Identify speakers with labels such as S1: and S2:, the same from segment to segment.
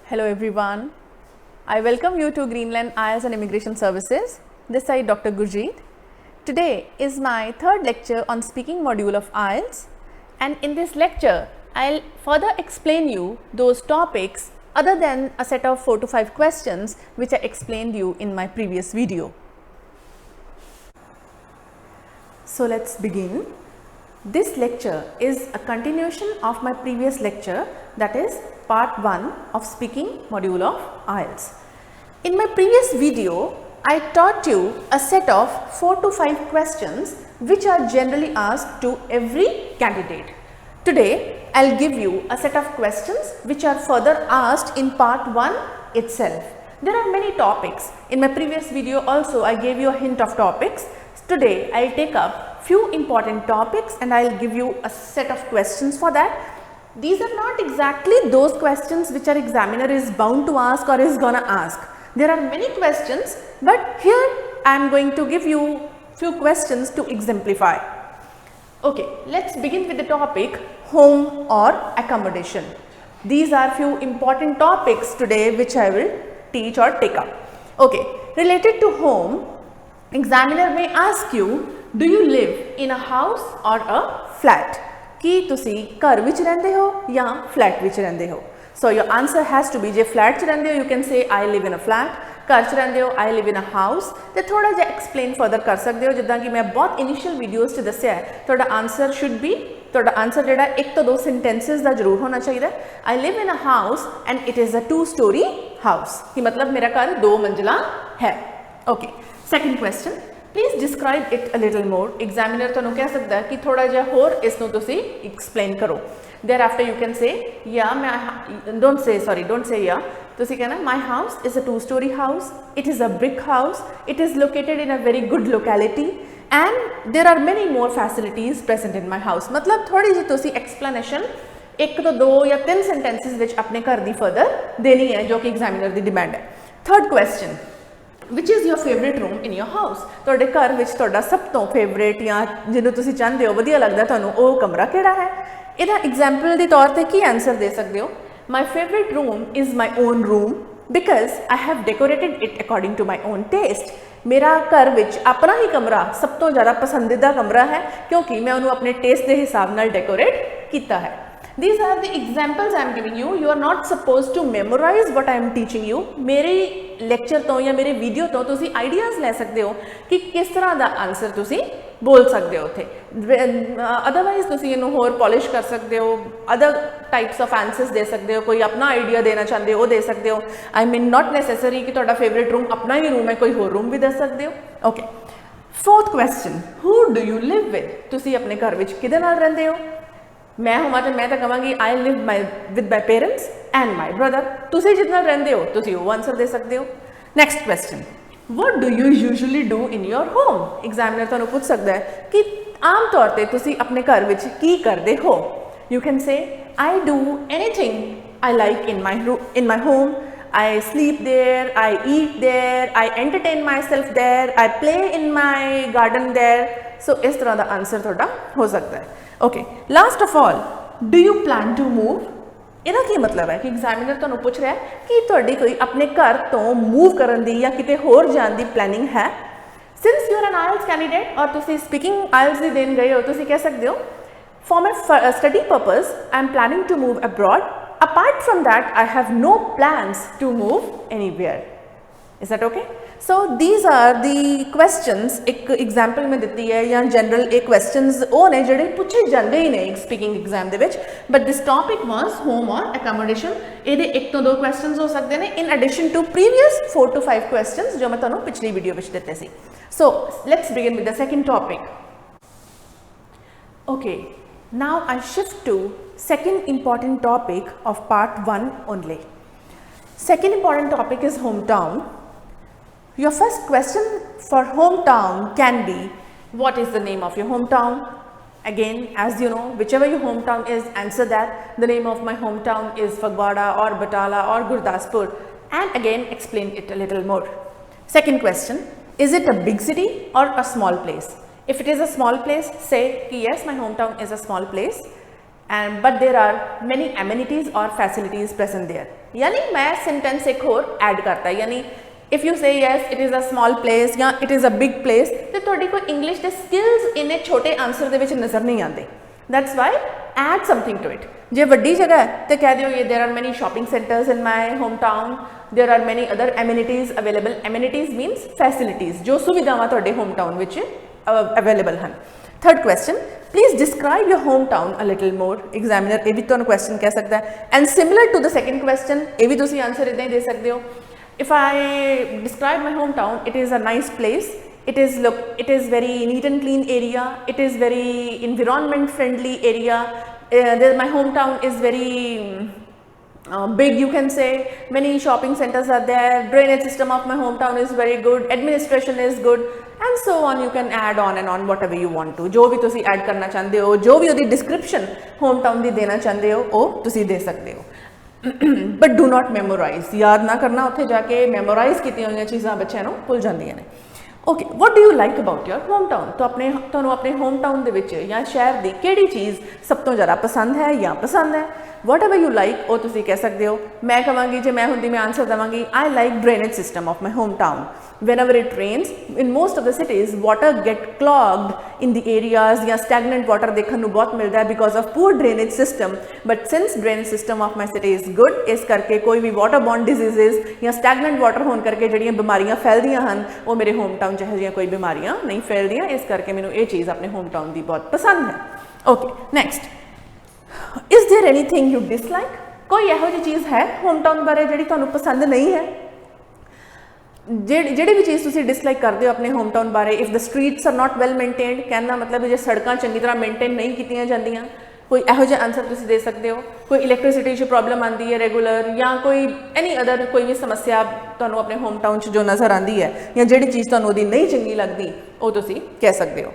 S1: Hello everyone. I welcome you to Greenland IELTS and Immigration Services. This side Dr. Gurjeet. Today is my third lecture on speaking module of IELTS, and in this lecture I'll further explain you those topics other than a set of 4 to 5 questions which I explained you in my previous video. So let's begin. This lecture is a continuation of my previous lecture, that is part 1 of speaking module of IELTS. In my previous video, I taught you a set of 4 to 5 questions which are generally asked to every candidate. Today, I'll give you a set of questions which are further asked in part 1 itself. There are many topics. In my previous video also, I gave you a hint of topics. Today, I'll take up few important topics and I'll give you a set of questions for that. These are not exactly those questions which our examiner is bound to ask or is gonna ask. There are many questions, but here I am going to give you few questions to exemplify. Okay, let's begin with the topic home or accommodation. These are few important topics today which I will teach or take up. Okay, related to home, examiner may ask you, do you live in a house or a flat? कि तुसी घर विच रहंदे हो या flat विच रहंदे हो? So your answer has to be, J flat च रहंदे हो you can say I live in a flat, घर च रहंदे हो I live in a house. ते थोड़ा जिहा explain further कर सकते हो, जिद्दां कि मैं बहुत initial videos च दस्सिया है, थोड़ा answer should be, थोड़ा answer जेड़ा एक तो दो sentences दा जरूर होना चाहिए. I live in a house and it is a 2-story house. कि मतलब मेरा घर 2 मंजिला है. Okay. Second question. Please describe it a little more. Examiner तो कह सकता है कि थोड़ा जिहा होर इसनूं तुसी explain करो. Thereafter you can say, yeah, don't say yeah. तुसी कहना, my house is a 2-story house. It is a brick house. It is located in a very good locality and there are many more facilities present in my house. मतलब थोड़ी जी तुसी explanation एक तो 2 या 3 sentences विच अपने घर दी further देनी है जो कि examiner दी demand है. Third question. Which is your favorite room in your house? ਤੁਹਾਡੇ ਘਰ ਵਿੱਚ ਤੁਹਾਡਾ ਸਭ ਤੋਂ ਫੇਵਰੇਟ ਜਾਂ ਜਿਹਨੂੰ ਤੁਸੀਂ ਚਾਹੁੰਦੇ ਹੋ ਵਧੀਆ ਲੱਗਦਾ ਤੁਹਾਨੂੰ ਉਹ ਕਮਰਾ ਕਿਹੜਾ ਹੈ? ਇਹਦਾ ਐਗਜ਼ਾਮਪਲ ਦੇ ਤੌਰ ਤੇ ਕੀ ਆਨਸਰ ਦੇ ਸਕਦੇ ਹੋ? My favorite room is my own room because I have decorated it according to my own taste. ਮੇਰਾ ਘਰ ਵਿੱਚ ਆਪਣਾ ਹੀ ਕਮਰਾ ਸਭ ਤੋਂ ਜ਼ਿਆਦਾ ਪਸੰਦੀਦਾ ਕਮਰਾ ਹੈ ਕਿਉਂਕਿ ਮੈਂ ਉਹਨੂੰ ਆਪਣੇ ਟੇਸਟ ਦੇ ਹਿਸਾਬ ਨਾਲ ਡੈਕੋਰੇਟ ਕੀਤਾ ਹੈ. These are the examples I am giving you. You are not supposed to memorize what I am teaching you. मेरे lecture तो या मेरे video तो तुसी ideas ले सकते हो कि किस तरह दा answer तुसी बोल सकते हो थे. Otherwise तुसी इन्हों और polish कर सकते हो. Other types of answers दे सकते हो. कोई अपना idea देना चाहते हो वो दे सकते हो. I mean not necessary कि ਤੁਹਾਡਾ favorite room अपना ही room है, कोई और room भी दे सकते हो. Okay. Fourth question. Who do you live with? तुसी अपने घर विच किदे नाल रहंदे हो? मैं होवां तो मैं तो कहांगी I live with my parents and my brother. तुसी जितना रहंदे हो तुसी वो आंसर दे सकते हो. Next question. What do you usually do in your home? Examiner तुहानूं पूछ सकदा है कि आम तौर ते तुसी अपने घर विच की करदे हो? यू कैन से I do anything I like in my home. I sleep there, I eat there, I entertain myself there, I play in my garden there. So इस तरह का आंसर थोड़ा हो सकता है. Okay, last of all, do you plan to move? ਇਹਦਾ ਕੀ ਮਤਲਬ ਹੈ ਕਿ ਐਗਜ਼ਾਮੀਨਰ ਤੁਹਾਨੂੰ ਪੁੱਛ ਰਿਹਾ ਹੈ ਕਿ ਤੁਹਾਡੀ ਕੋਈ ਆਪਣੇ ਘਰ ਤੋਂ ਮੂਵ ਕਰਨ ਦੀ ਜਾਂ ਕਿਤੇ ਹੋਰ ਜਾਣ ਦੀ ਪਲੈਨਿੰਗ ਹੈ. Since you are an IELTS candidate और ਤੁਸੀਂ speaking IELTS ਦੀ ਦੇਣ ਗਏ ਹੋ, ਤੁਸੀਂ ਕਹਿ ਸਕਦੇ ਹੋ for my study purpose I am planning to move abroad. Apart from that, I have no plans to move anywhere. Is that okay? So these are the questions. एक example में देती है या general एक questions वो ने जड़े पूछे जाते ही नहीं speaking exam they which. But this topic was home or accommodation. ਇਹਦੇ एक तो 2 questions हो सकते हैं in addition to previous 4 to 5 questions जो मैं ਤੁਹਾਨੂੰ पिछली video विच देते सी. So let's begin with the second topic. Okay. Now I shift to second important topic of part 1 only. Second important topic is hometown. Your first question for hometown can be, what is the name of your hometown? Again, as you know, whichever your hometown is, answer that. The name of my hometown is Fagwada or Batala or Gurdaspur, and again explain it a little more. Second question, is it a big city or a small place? If it is a small place, say yes, my hometown is a small place and but there are many amenities or facilities present there. यानी मैं sentence एक और add करता है, यानी if you say yes it is a small place या it is a big place, तो थोड़ी कोई English के skills इन्हें छोटे answer दे विच नज़र नहीं आते. That's why add something to it. जे वड्डी जगह है तो कह दियो ये there are many shopping centers in my hometown, there are many other amenities available. Amenities means facilities, जो सुविधावां थोड़े hometown विच available हैं. Third question, please describe your hometown a little more. Examiner ये भी तो question कह सकता है. And similar to the second question, ये भी तुसी answer इतना ही दे सकते हो. If I describe my hometown, it is a nice place. It is very neat and clean area. It is very environment friendly area. My hometown is very big, you can say. Many shopping centers are there. Drainage system of my hometown is very good. Administration is good. And so on. You can add on and on whatever you want to. जो भी तुसी add करना चाहते हो, जो भी उदी description hometown दी देना चाहते हो, वो तुसी दे सकते हो. But do not memorize. याद ना करना उत्थे जाके memorize कीतियां होईयां चीज़ां बच्चों नूं भुल जांदियां ने. Okay, what do you like about your home town? तो अपने होम टाउन के या शहर की किहड़ी चीज़ सब तो ज़्यादा पसंद है या पसंद है? वट एवर यू लाइक वो तुसी कह सकते हो. मैं कहांगी जे मैं हुंदी मैं answer Devangi I like drainage system of my home town. Whenever it rains, in most of the cities, water get clogged in the areas या stagnant water देखने नूं बहुत मिलता है because of poor drainage system. But since drainage system of my city is good, इस करके कोई भी waterborne diseases या stagnant water होने करके जड़ियां बीमारियां फैलदियां हैं वो मेरे होम टाउन चाहे जियां कोई बीमारियां नहीं फैलदियां. इस करके मैनूं ये चीज़ अपने होम टाउन की बहुत पसंद है. Okay, next, is there anything you dislike? कोई इहो जी चीज़ है होम टाउन बारे जिहड़ी तुहानूं पसंद नहीं है? ਜਿਹੜੀ ਵੀ ਚੀਜ਼ ਤੁਸੀਂ ਡਿਸਲਾਈਕ ਕਰਦੇ ਹੋ ਆਪਣੇ ਹੋਮ ਟਾਊਨ ਬਾਰੇ. If the streets are not well maintained, ਕਹਿਣ ਦਾ ਮਤਲਬ ਜੇ ਸੜਕਾਂ ਚੰਗੀ ਤਰ੍ਹਾਂ ਮੇਨਟੇਨ ਨਹੀਂ ਕੀਤੀਆਂ ਜਾਂਦੀਆਂ, ਕੋਈ ਇਹੋ ਜਿਹਾ ਆਨਸਰ ਤੁਸੀਂ ਦੇ ਸਕਦੇ ਹੋ. ਕੋਈ ਇਲੈਕਟ੍ਰਿਸਿਟੀ 'ਚ ਪ੍ਰੋਬਲਮ ਆਉਂਦੀ ਹੈ ਰੈਗੂਲਰ, ਜਾਂ ਕੋਈ ਐਨੀ ਅਦਰ ਕੋਈ ਵੀ ਸਮੱਸਿਆ ਤੁਹਾਨੂੰ ਆਪਣੇ ਹੋਮ ਟਾਊਨ 'ਚ ਜੋ ਨਜ਼ਰ ਆਉਂਦੀ ਹੈ, ਜਾਂ ਜਿਹੜੀ ਚੀਜ਼ ਤੁਹਾਨੂੰ ਉਹਦੀ ਨਹੀਂ ਚੰਗੀ ਲੱਗਦੀ, ਉਹ ਤੁਸੀਂ ਕਹਿ ਸਕਦੇ ਹੋ.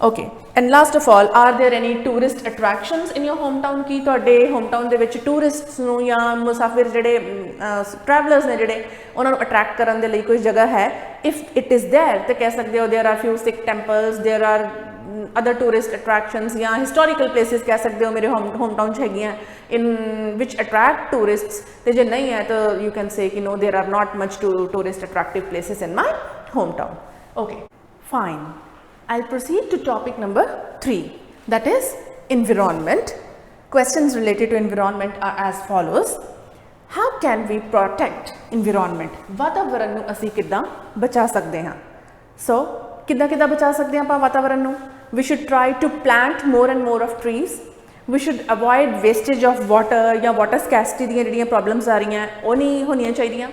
S1: Okay, and last of all, are there any tourist attractions in your home town? की तुहाडे होम टाउन दे विच टूरिस्ट्स नूं या मुसाफिर जिहड़े ट्रैवलर्स ने जिहड़े उन्हां नूं अट्रैक्ट करन दे लई कोई जगह है? इफ इट इज़ देयर तो कह सकते हो there are few Sikh temples, there are other tourist attractions या हिस्टोरिकल प्लेसिस कह सकते हो मेरे होम टाउन च हैगियां इन विच अट्रैक्ट टूरिस्ट्स. तो जे नहीं है तो यू कैन से कि no there are not much tourist attractive places in my home town. Okay, fine. I'll proceed to topic number 3, that is environment. Questions related to environment are as follows. How can we protect environment? वातावरण नूं असीं किद्दां बचा सकते हैं? So किद्दां बचा सकते हैं आपां वातावरण नूं? We should try to plant more and more of trees. We should avoid wastage of water या water scarcity ਦੀਆਂ ਜਿਹੜੀਆਂ problems ਆ ਰਹੀਆਂ ਉਹ ਨਹੀਂ ਹੋਣੀਆਂ ਚਾਹੀਦੀਆਂ.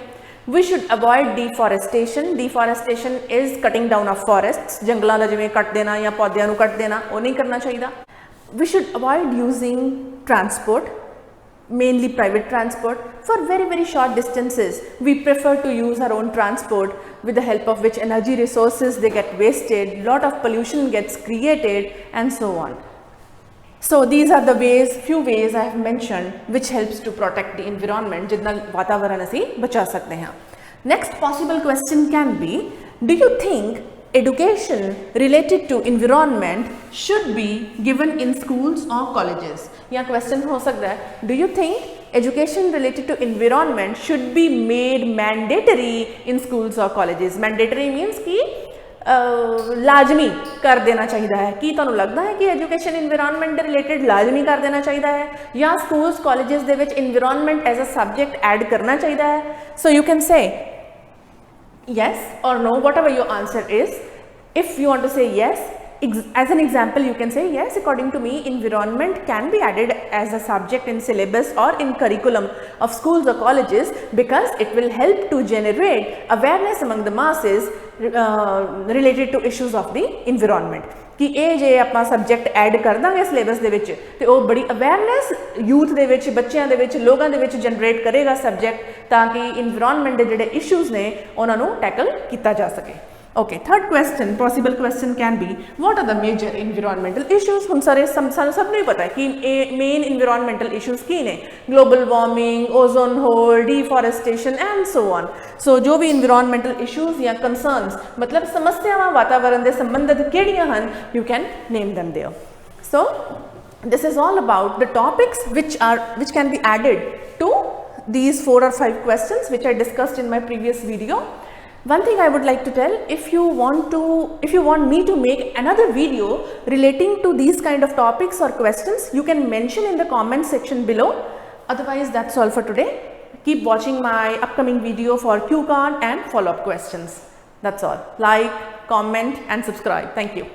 S1: We should avoid deforestation. Deforestation is cutting down of forests. जंगलों का जिवें कट देना या पौधों को कट देना वो नहीं करना चाहिए. We should avoid using transport, mainly private transport, for very short distances. We prefer to use our own transport, with the help of which energy resources they get wasted, lot of pollution gets created, and so on. So these are the ways, few ways I have mentioned which helps to protect the environment, जितना वातावरण असी बचा सकते हैं. Next possible question can be, do you think education related to environment should be given in schools or colleges? या question हो सकता है, do you think education related to environment should be made mandatory in schools or colleges? Mandatory means कि लाजमी कर देना चाहिए है. कि तुहानूं लगता है कि एजुकेशन इन्वायरमेंट दे रिलेटेड लाजमी कर देना चाहिए है, या schools colleges they which environment as a subject add करना चाहिए है? So you can say yes or no, whatever your answer is. If you want to say yes, as an example you can say yes, according to me environment can be added as a subject in syllabus or in curriculum of schools or colleges, because it will help to generate awareness among the masses related to issues of the environment. कि ये जे आपां subject add कर Dange syllabus दे विच ते वो बड़ी awareness youth दे विच, बच्चों दे विच, लोगों दे which generate करेगा सब्जेक्ट, ताकि इन्वायरमेंट दे जिहड़े इशूज़ ने उन्हां नूं टैकल किया जा सके. Okay, third question, possible question can be, what are the major environmental issues? हम सारे सब नहीं पता है कि main environmental issues की ने, global warming, ozone hole, deforestation and so on. So जो भी environmental issues या concerns, मतलब समस्यावां वातावरण दे संबंधित केड़ियां हन, you can name them there. So this is all about the topics which can be added to these 4 or 5 questions which I discussed in my previous video. One thing I would like to tell, if you want me to make another video relating to these kind of topics or questions, you can mention in the comment section below. Otherwise, that's all for today. Keep watching my upcoming video for cue card and follow-up questions. That's all. Like, comment and subscribe. Thank you.